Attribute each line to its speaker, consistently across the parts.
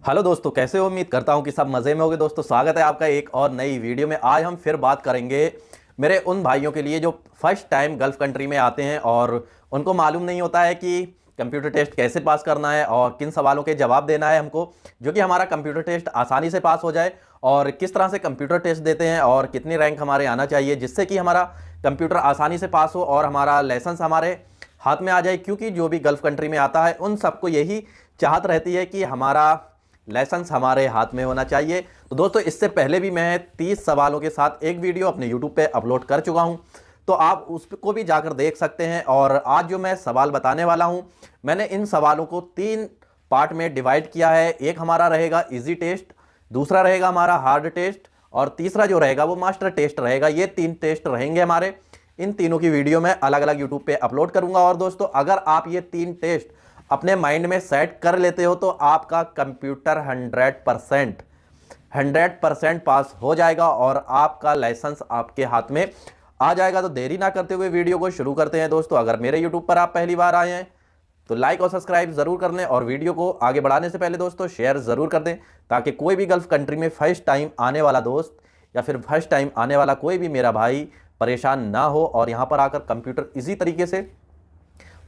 Speaker 1: Hello दोस्तों, कैसे हो? उम्मीद करता हूं कि सब मज़े में होगे। दोस्तों, स्वागत है आपका एक और नई वीडियो में। आज हम फिर बात करेंगे मेरे उन भाइयों के लिए जो फर्स्ट टाइम गल्फ कंट्री में आते हैं और उनको मालूम नहीं होता है कि कंप्यूटर टेस्ट कैसे पास करना है और किन सवालों के जवाब देना है हमको, जो कि हमारा कंप्यूटर टेस्ट आसानी से पास हो जाए। और किस तरह से कंप्यूटर टेस्ट देते हैं और कितनी रैंक हमारे आना चाहिए जिससे कि हमारा कंप्यूटर आसानी से पास हो और हमारा लाइसेंस हमारे हाथ में आ जाए। क्योंकि जो भी गल्फ कंट्री में आता है उन सबको यही चाहत रहती है कि हमारा लाइसेंस हमारे हाथ में होना चाहिए। तो दोस्तों, इससे पहले भी मैं 30 सवालों के साथ एक वीडियो अपने यूट्यूब पे अपलोड कर चुका हूं, तो आप उसको भी जाकर देख सकते हैं। और आज जो मैं सवाल बताने वाला हूं, मैंने इन सवालों को 3 पार्ट में डिवाइड किया है। एक हमारा रहेगा इजी टेस्ट, दूसरा रहेगा हमारा हार्ड टेस्ट और तीसरा जो रहेगा वो मास्टर टेस्ट रहेगा। ये 3 टेस्ट रहेंगे हमारे। इन तीनों की वीडियो मैं अलग अलग यूट्यूब पे अपलोड करूंगा। और दोस्तों, अगर आप ये 3 टेस्ट अपने माइंड में सेट कर लेते हो तो आपका कंप्यूटर 100% पास हो जाएगा और आपका लाइसेंस आपके हाथ में आ जाएगा। तो देरी ना करते हुए वीडियो को शुरू करते हैं। दोस्तों, अगर मेरे यूट्यूब पर आप पहली बार आए हैं तो लाइक और सब्सक्राइब जरूर कर लें और वीडियो को आगे बढ़ाने से पहले दोस्तों शेयर जरूर कर दें, ताकि कोई भी गल्फ कंट्री में फर्स्ट टाइम आने वाला दोस्त या फिर फर्स्ट टाइम आने वाला कोई भी मेरा भाई परेशान ना हो और यहां पर आकर कंप्यूटर इसी तरीके से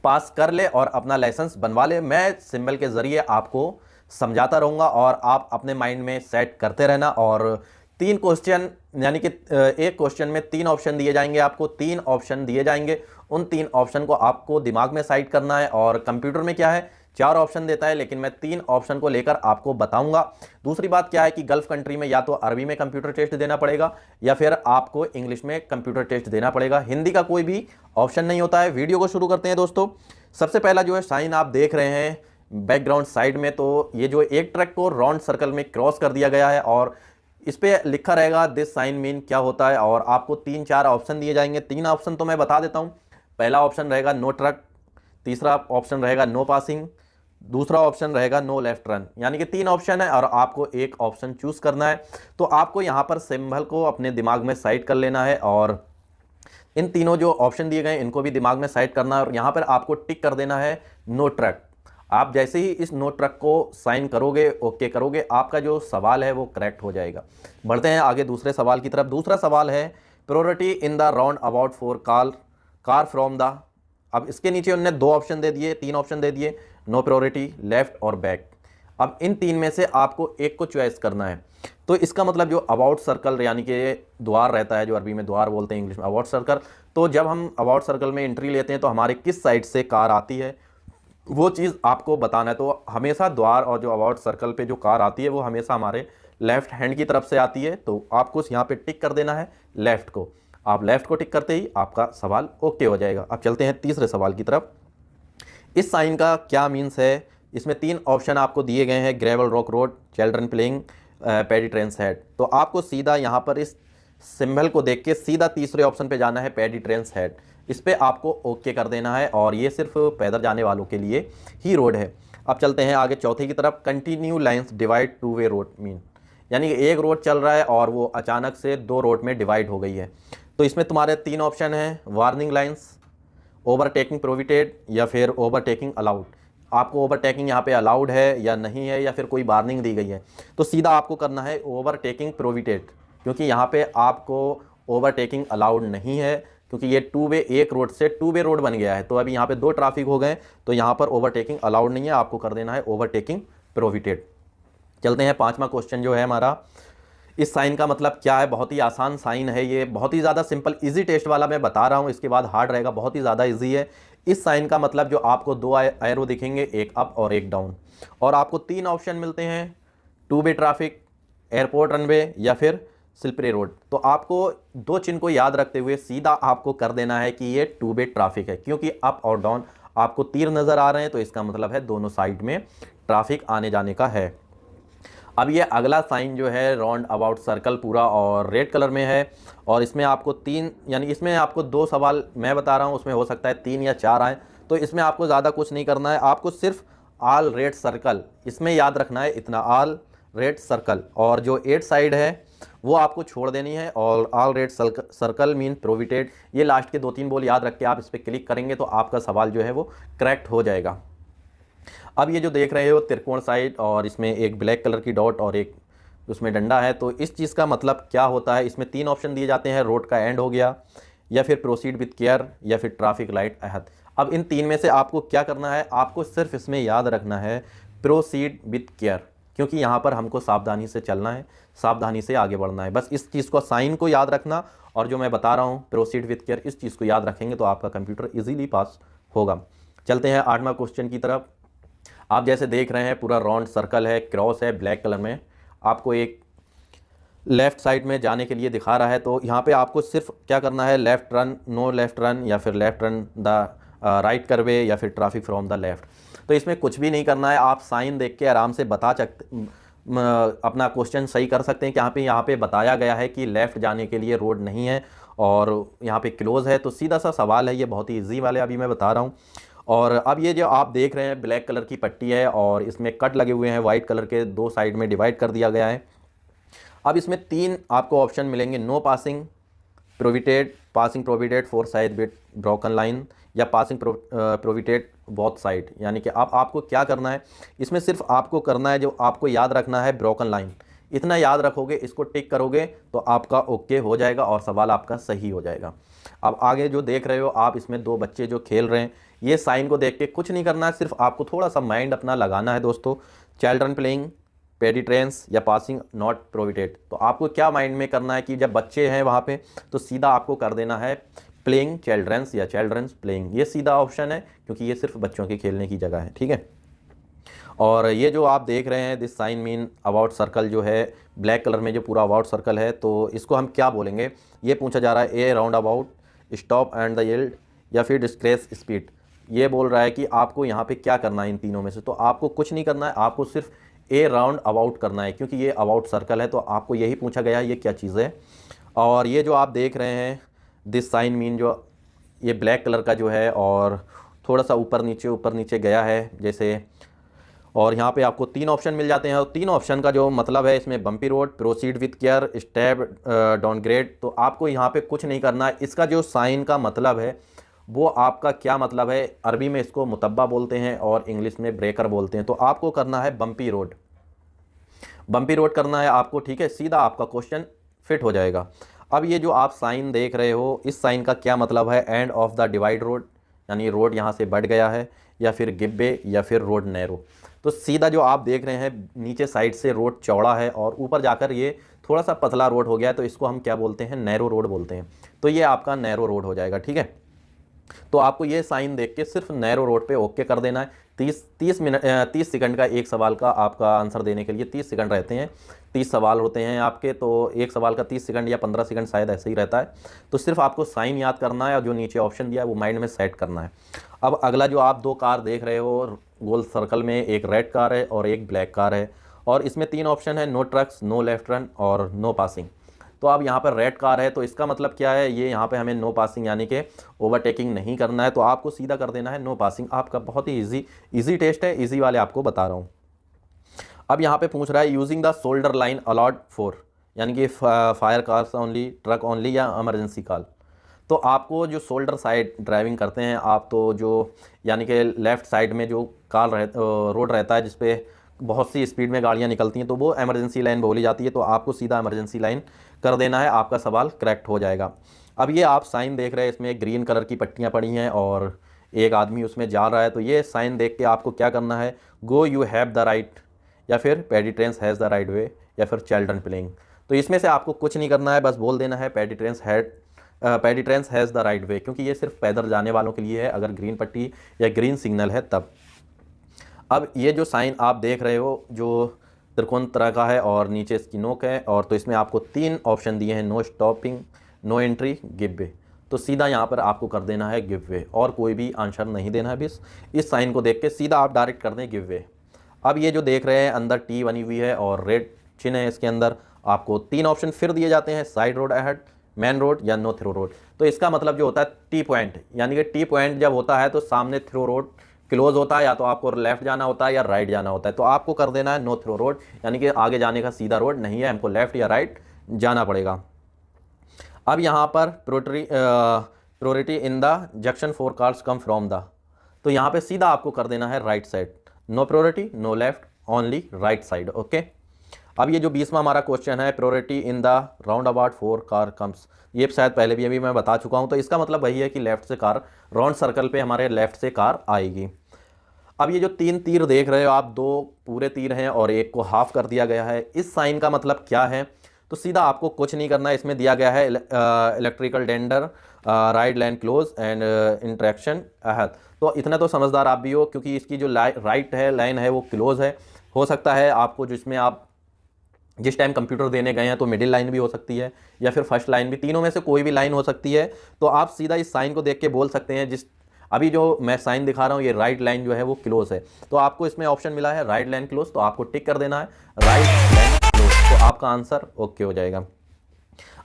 Speaker 1: पास कर ले और अपना लाइसेंस बनवा ले। मैं सिंबल के जरिए आपको समझाता रहूँगा और आप अपने माइंड में सेट करते रहना। और 3 क्वेश्चन, यानी कि एक क्वेश्चन में 3 ऑप्शन दिए जाएंगे, आपको 3 ऑप्शन दिए जाएंगे। उन 3 ऑप्शन को आपको दिमाग में सेट करना है। और कंप्यूटर में क्या है, 4 ऑप्शन देता है, लेकिन मैं 3 ऑप्शन को लेकर आपको बताऊंगा। दूसरी बात क्या है कि गल्फ कंट्री में या तो अरबी में कंप्यूटर टेस्ट देना पड़ेगा या फिर आपको इंग्लिश में कंप्यूटर टेस्ट देना पड़ेगा। हिंदी का कोई भी ऑप्शन नहीं होता है। वीडियो को शुरू करते हैं दोस्तों। सबसे पहला जो है साइन आप देख रहे हैं बैकग्राउंड साइड में, तो ये जो एक ट्रैक को राउंड सर्कल में क्रॉस कर दिया गया है और इस पे लिखा रहेगा दिस साइन मीन क्या होता है। और आपको 3-4 ऑप्शन दिए जाएंगे। 3 ऑप्शन तो मैं बता देता हूं। पहला ऑप्शन रहेगा नो ट्रक, तीसरा ऑप्शन रहेगा नो पासिंग, दूसरा ऑप्शन रहेगा नो लेफ्ट रन। यानी कि 3 ऑप्शन है और आपको एक ऑप्शन चूज करना है। तो आपको यहां पर सिंबल को अपने दिमाग में सेट कर लेना है और इन तीनों जो ऑप्शन दिए गए इनको भी दिमाग में सेट करना है और यहां पर आपको टिक कर देना है नो ट्रक। आप जैसे ही इस नो ट्रक को साइन करोगे, ओके करोगे, आपका जो सवाल है वो करेक्ट हो जाएगा। बढ़ते हैं आगे दूसरे सवाल की तरफ। दूसरा सवाल है priority in the round about for car from the. अब इसके नीचे उन्होंने 2 ऑप्शन दे दिए, 3 ऑप्शन दे दिए, नो प्रायोरिटी, लेफ्ट और बैक। अब इन 3 में से आपको एक को चॉइस करना है। तो इसका मतलब जो अबाउट सर्कल यानी कि द्वार रहता है, जो अरबी में द्वार बोलते हैं, इंग्लिश में अबाउट सर्कल, तो जब हम अबाउट सर्कल में एंट्री लेते हैं तो हमारे किस साइड से कार आती है वो चीज़ आपको बताना है। तो हमेशा द्वार और जो अबाउट सर्कल पे जो कार आती है वो हमेशा हमारे लेफ्ट हैंड की तरफ से आती है। तो आपको यहाँ पे टिक कर देना है लेफ्ट को। आप लेफ्ट को टिक करते ही आपका सवाल ओके हो जाएगा। अब चलते हैं तीसरे सवाल की तरफ। इस साइन का क्या मीन्स है? इसमें 3 ऑप्शन आपको दिए गए हैं, gravel rock road, children playing, paddy trains head. तो आपको सीधा यहाँ पर इस सिंबल को देख के सीधा तीसरे ऑप्शन पे जाना है, पैडी ट्रेन्स हेड। इस पे आपको ओके कर देना है और ये सिर्फ पैदल जाने वालों के लिए ही रोड है। अब चलते हैं आगे चौथे की तरफ। कंटिन्यू लाइन्स डिवाइड 2 वे रोड मीन, यानी कि एक रोड चल रहा है और वो अचानक से 2 रोड में डिवाइड हो गई है। तो इसमें तुम्हारे 3 ऑप्शन हैं, वार्निंग लाइन्स, ओवरटेकिंग प्रोहिबिटेड या फिर ओवरटेकिंग अलाउड। आपको ओवरटेकिंग यहाँ पे अलाउड है या नहीं है या फिर कोई वार्निंग दी गई है। तो सीधा आपको करना है ओवरटेकिंग प्रोहिबिटेड, क्योंकि यहाँ पे आपको ओवरटेकिंग अलाउड नहीं है, क्योंकि ये 2 वे, एक रोड से 2 वे रोड बन गया है। तो अभी यहाँ पे 2 ट्रैफिक हो गए, तो यहाँ पर ओवरटेकिंग अलाउड नहीं है, आपको कर देना है ओवरटेकिंग प्रोहिबिटेड। चलते हैं 5वां क्वेश्चन जो है हमारा। इस साइन का मतलब क्या है? बहुत ही आसान साइन है ये, बहुत ही ज़्यादा सिंपल इजी टेस्ट वाला मैं बता रहा हूँ, इसके बाद हार्ड रहेगा, बहुत ही ज़्यादा इजी है। इस साइन का मतलब जो आपको 2 एरो दिखेंगे, एक अप और एक डाउन, और आपको 3 ऑप्शन मिलते हैं, 2 वे ट्रैफिक, एयरपोर्ट रनवे या फिर स्लिपरी रोड। तो आपको 2 चिन्ह को याद रखते हुए सीधा आपको कर देना है कि ये 2 वे ट्रैफिक है, क्योंकि अप और डाउन आपको तीर नज़र आ रहे हैं, तो इसका मतलब है दोनों साइड में ट्रैफिक आने जाने का है। अब ये अगला साइन जो है राउंड अबाउट सर्कल पूरा और रेड कलर में है, और इसमें आपको 3, यानी इसमें आपको 2 सवाल मैं बता रहा हूँ, उसमें हो सकता है 3 या 4 आए। तो इसमें आपको ज़्यादा कुछ नहीं करना है, आपको सिर्फ ऑल रेड सर्कल इसमें याद रखना है, इतना ऑल रेड सर्कल, और जो 8 साइड है वो आपको छोड़ देनी है। और all red circle mean prohibited, ये लास्ट के 2-3 बोल याद रख के आप इस पर क्लिक करेंगे तो आपका सवाल जो है वो करेक्ट हो जाएगा। अब ये जो देख रहे हो त्रिकोण साइड और इसमें एक ब्लैक कलर की डॉट और एक उसमें डंडा है, तो इस चीज़ का मतलब क्या होता है? इसमें 3 ऑप्शन दिए जाते हैं, रोड का एंड हो गया, या फिर प्रोसीड विथ केयर, या फिर ट्रैफिक लाइट अहद। अब इन 3 में से आपको क्या करना है? आपको सिर्फ इसमें याद रखना है प्रोसीड विथ केयर, क्योंकि यहाँ पर हमको सावधानी से चलना है, सावधानी से आगे बढ़ना है। बस इस चीज़ को, साइन को याद रखना, और जो मैं बता रहा हूँ प्रोसीड विथ केयर, इस चीज़ को याद रखेंगे तो आपका कंप्यूटर ईजिली पास होगा। चलते हैं 8वां क्वेश्चन की तरफ। आप जैसे देख रहे हैं पूरा राउंड सर्कल है, क्रॉस है ब्लैक कलर में, आपको एक लेफ़्ट साइड में जाने के लिए दिखा रहा है। तो यहाँ पे आपको सिर्फ क्या करना है? Left run, no left run, या फिर लेफ़्ट रन द राइट करवे, या फिर ट्रैफिक फ्रॉम द लेफ़्ट। तो इसमें कुछ भी नहीं करना है, आप साइन देख के आराम से बता सकते, अपना क्वेश्चन सही कर सकते हैं कि यहाँ पे बताया गया है कि लेफ़्ट जाने के लिए रोड नहीं है और यहाँ पे क्लोज़ है। तो सीधा सा सवाल है, ये बहुत ही ईजी वाले अभी मैं बता रहा हूँ। और अब ये जो आप देख रहे हैं ब्लैक कलर की पट्टी है और इसमें कट लगे हुए हैं वाइट कलर के, 2 साइड में डिवाइड कर दिया गया है। अब इसमें 3 आपको ऑप्शन मिलेंगे, no passing prohibited, passing prohibited 4 side with broken line, या पासिंग प्रोविटेड बोथ साइड। यानी कि अब आपको क्या करना है? इसमें सिर्फ आपको करना है, जो आपको याद रखना है ब्रोकन लाइन, इतना याद रखोगे, इसको टिक करोगे तो आपका ओके हो जाएगा और सवाल आपका सही हो जाएगा। अब आगे जो देख रहे हो आप, इसमें 2 बच्चे जो खेल रहे हैं, ये साइन को देख के कुछ नहीं करना है, सिर्फ आपको थोड़ा सा माइंड अपना लगाना है दोस्तों। चिल्ड्रन प्लेइंग, पेडिट्रेंस, या पासिंग नॉट प्रोविटेड। तो आपको क्या माइंड में करना है कि जब बच्चे हैं वहाँ पे, तो सीधा आपको कर देना है प्लेइंग चिल्ड्रंस या चिल्ड्रंस प्लेइंग, ये सीधा ऑप्शन है, क्योंकि ये सिर्फ बच्चों के खेलने की जगह है, ठीक है। और ये जो आप देख रहे हैं this sign mean about circle, जो है ब्लैक कलर में जो पूरा अबाउट सर्कल है, तो इसको हम क्या बोलेंगे? ये पूछा जा रहा है a round about, stop and the yield, या फिर डिस्क्रेस स्पीड। ये बोल रहा है कि आपको यहाँ पे क्या करना है इन तीनों में से। तो आपको कुछ नहीं करना है, आपको सिर्फ ए राउंड अबाउट करना है, क्योंकि ये अबाउट सर्कल है, तो आपको यही पूछा गया है ये क्या चीज़ है। और ये जो आप देख रहे हैं दिस साइन मीन, जो ये ब्लैक कलर का जो है और थोड़ा सा ऊपर नीचे गया है जैसे, और यहाँ पे आपको 3 ऑप्शन मिल जाते हैं। और 3 ऑप्शन का जो मतलब है इसमें bumpy road, proceed with care, step downgrade. तो आपको यहाँ पे कुछ नहीं करना है। इसका जो साइन का मतलब है वो आपका क्या मतलब है? अरबी में इसको मुतब्बा बोलते हैं और इंग्लिश में ब्रेकर बोलते हैं। तो आपको करना है बम्पी रोड, बम्पी रोड करना है आपको, ठीक है। सीधा आपका क्वेश्चन फिट हो जाएगा। अब ये जो आप साइन देख रहे हो, इस साइन का क्या मतलब है? End of the divide road, यानी रोड यहाँ से बढ़ गया है, या फिर गिब्बे, या फिर रोड नैरो। तो सीधा जो आप देख रहे हैं नीचे साइड से रोड चौड़ा है और ऊपर जाकर ये थोड़ा सा पतला रोड हो गया है, तो इसको हम क्या बोलते हैं? नैरो रोड बोलते हैं। तो ये आपका नैरो रोड हो जाएगा, ठीक है। तो आपको ये साइन देख के सिर्फ नैरो रोड पे ओके कर देना है। 30 सेकंड का एक सवाल का आपका आंसर देने के लिए 30 सेकंड रहते हैं। 30 सवाल होते हैं आपके, तो एक सवाल का 30 सेकंड या 15 सेकंड शायद ऐसे ही रहता है। तो सिर्फ आपको साइन याद करना है और जो नीचे ऑप्शन दिया है वो माइंड में सेट करना है। अब अगला जो आप 2 कार देख रहे हो गोल सर्कल में, एक रेड कार है और एक ब्लैक कार है, और इसमें 3 ऑप्शन है, no trucks, no left run और नो पासिंग। तो अब यहाँ पर रेड कार है, तो इसका मतलब क्या है? ये यहाँ पे हमें नो पासिंग यानी कि ओवरटेकिंग नहीं करना है, तो आपको सीधा कर देना है नो पासिंग। आपका बहुत ही इजी टेस्ट है, इजी वाले आपको बता रहा हूँ। अब यहाँ पे पूछ रहा है using the shoulder line a lot for, यानी कि fire cars only, truck only, या इमरजेंसी कॉल। तो आपको जो शोल्डर साइड ड्राइविंग करते हैं आप, तो जो यानी कि लेफ़्ट साइड में जो रोड रहता है जिसपे बहुत सी स्पीड में गाड़ियाँ निकलती हैं, तो वो इमरजेंसी लाइन बोली जाती है। तो आपको सीधा इमरजेंसी लाइन कर देना है, आपका सवाल करेक्ट हो जाएगा। अब ये आप साइन देख रहे हैं, इसमें ग्रीन कलर की पट्टियाँ पड़ी हैं और एक आदमी उसमें जा रहा है। तो ये साइन देख के आपको क्या करना है? Go you have the right, या फिर पेडिट्रेंस हैज़ द राइट वे, या फिर चिल्ड्रन प्लेइंग। तो इसमें से आपको कुछ नहीं करना है, बस बोल देना है पेडिट्रेंस हैज़ द राइट वे, क्योंकि ये सिर्फ पैदल जाने वालों के लिए है, अगर ग्रीन पट्टी या ग्रीन सिग्नल है तब। अब ये जो साइन आप देख रहे हो जो त्रिकोण तरह का है और नीचे इसकी नोक है, और तो इसमें आपको 3 ऑप्शन दिए हैं, no stopping, no entry, give way. तो सीधा यहाँ पर आपको कर देना है गिव वे, और कोई भी आंसर नहीं देना है। बस इस साइन को देख के सीधा आप डायरेक्ट कर दें गिव वे। अब ये जो देख रहे हैं अंदर टी बनी हुई है और रेड चिन्ह है इसके अंदर, आपको 3 ऑप्शन फिर दिए जाते हैं, side road ahead, main road, या नो थ्रो रोड। तो इसका मतलब जो होता है टी पॉइंट, यानी कि टी पॉइंट जब होता है तो सामने थ्रो रोड क्लोज होता है, या तो आपको लेफ्ट जाना होता है या राइट जाना होता है। तो आपको कर देना है नो थ्रो रोड, यानी कि आगे जाने का सीधा रोड नहीं है, हमको लेफ्ट या राइट जाना पड़ेगा। अब यहाँ पर priority in the junction 4 cars come from the, तो यहाँ पे सीधा आपको कर देना है right side. No priority, no left, only right side. Okay, अब ये जो 20वां हमारा क्वेश्चन है, priority in the roundabout four car comes, ये शायद पहले भी अभी मैं बता चुका हूँ। तो इसका मतलब वही है कि लेफ्ट से कार, राउंड सर्कल पे हमारे लेफ्ट से कार आएगी। अब ये जो 3 तीर देख रहे हो आप, 2 पूरे तीर हैं और एक को हाफ कर दिया गया है, इस साइन का मतलब क्या है? तो सीधा आपको कुछ नहीं करना है, इसमें दिया गया है electrical tender, right line close and interaction अहद। तो इतना तो समझदार आप भी हो, क्योंकि इसकी जो राइट है लाइन है वो क्लोज है। हो सकता है आपको जिसमें आप जिस टाइम कंप्यूटर देने गए हैं तो मिडिल लाइन भी हो सकती है या फिर फर्स्ट लाइन भी, तीनों में से कोई भी लाइन हो सकती है। तो आप सीधा इस साइन को देख के बोल सकते हैं, जिस अभी जो मैं साइन दिखा रहा हूँ ये राइट लाइन जो है वो क्लोज है। तो आपको इसमें ऑप्शन मिला है राइट लाइन क्लोज, तो आपको टिक कर देना है राइट लाइन क्लोज, तो आपका आंसर ओके हो जाएगा।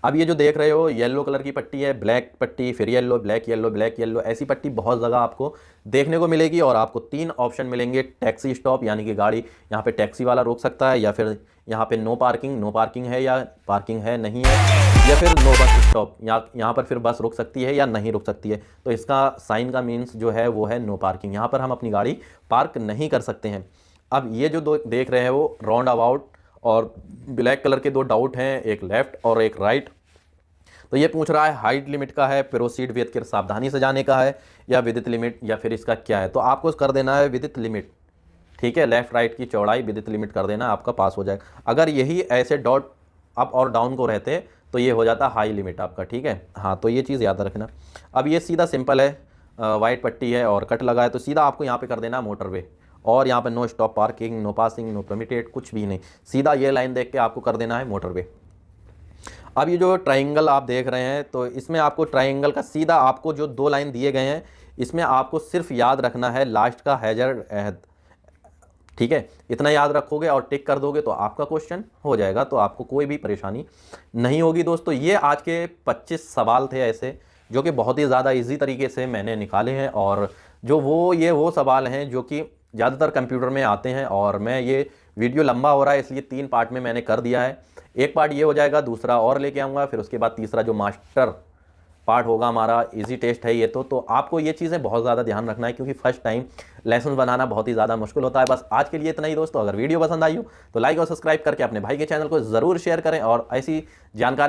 Speaker 1: अब ये जो देख रहे हो येलो कलर की पट्टी है, ब्लैक पट्टी, फिर yellow, black yellow, black yellow, ऐसी पट्टी बहुत जगह आपको देखने को मिलेगी। और आपको 3 ऑप्शन मिलेंगे, टैक्सी स्टॉप यानी कि गाड़ी यहाँ पे टैक्सी वाला रोक सकता है, या फिर यहाँ पे नो पार्किंग, नो पार्किंग है या पार्किंग है नहीं है, या फिर नो बस स्टॉप, यहाँ पर फिर बस रुक सकती है या नहीं रुक सकती है। तो इसका साइन का मीन्स जो है वो है नो पार्किंग, यहाँ पर हम अपनी गाड़ी पार्क नहीं कर सकते हैं। अब ये जो दो देख रहे हैं वो राउंड अबाउट और ब्लैक कलर के 2 डाउट हैं, एक लेफ्ट और एक राइट। तो ये पूछ रहा है हाइट लिमिट का है, प्रोसीड विद के सावधानी से जाने का है, या विदित लिमिट, या फिर इसका क्या है। तो आपको कर देना है विदित लिमिट, ठीक है, लेफ्ट राइट की चौड़ाई विदित लिमिट कर देना, आपका पास हो जाएगा। अगर यही ऐसे डॉट अप और डाउन को रहते तो ये हो जाता हाई लिमिट आपका, ठीक है। हाँ, तो ये चीज़ याद रखना। अब ये सीधा सिंपल है, वाइट पट्टी है और कट लगा है, तो सीधा आपको यहाँ पे कर देना मोटरवे, और यहाँ पे no stop parking, no passing, no permitted, कुछ भी नहीं, सीधा ये लाइन देख के आपको कर देना है मोटरवे। अब ये जो ट्राइंगल आप देख रहे हैं, तो इसमें आपको ट्राइंगल का सीधा आपको जो 2 लाइन दिए गए हैं, इसमें आपको सिर्फ याद रखना है लास्ट का हैजर्ड अहद, ठीक है। इतना याद रखोगे और टिक कर दोगे तो आपका क्वेश्चन हो जाएगा, तो आपको कोई भी परेशानी नहीं होगी। दोस्तों, ये आज के 25 सवाल थे ऐसे, जो कि बहुत ही ज़्यादा इजी तरीके से मैंने निकाले हैं, और जो वो सवाल हैं जो कि ज़्यादातर कंप्यूटर में आते हैं। और मैं ये वीडियो लंबा हो रहा है इसलिए 3 पार्ट में मैंने कर दिया है। एक पार्ट ये हो जाएगा, दूसरा और लेके आऊँगा, फिर उसके बाद तीसरा जो मास्टर पार्ट होगा हमारा, इजी टेस्ट है ये। तो आपको ये चीज़ें बहुत ज़्यादा ध्यान रखना है, क्योंकि फर्स्ट टाइम लेसन बनाना बहुत ही ज़्यादा मुश्किल होता है। बस आज के लिए इतना ही दोस्तों। अगर वीडियो पसंद आई हो तो लाइक और सब्सक्राइब करके अपने भाई के चैनल को ज़रूर शेयर करें, और ऐसी जानकारी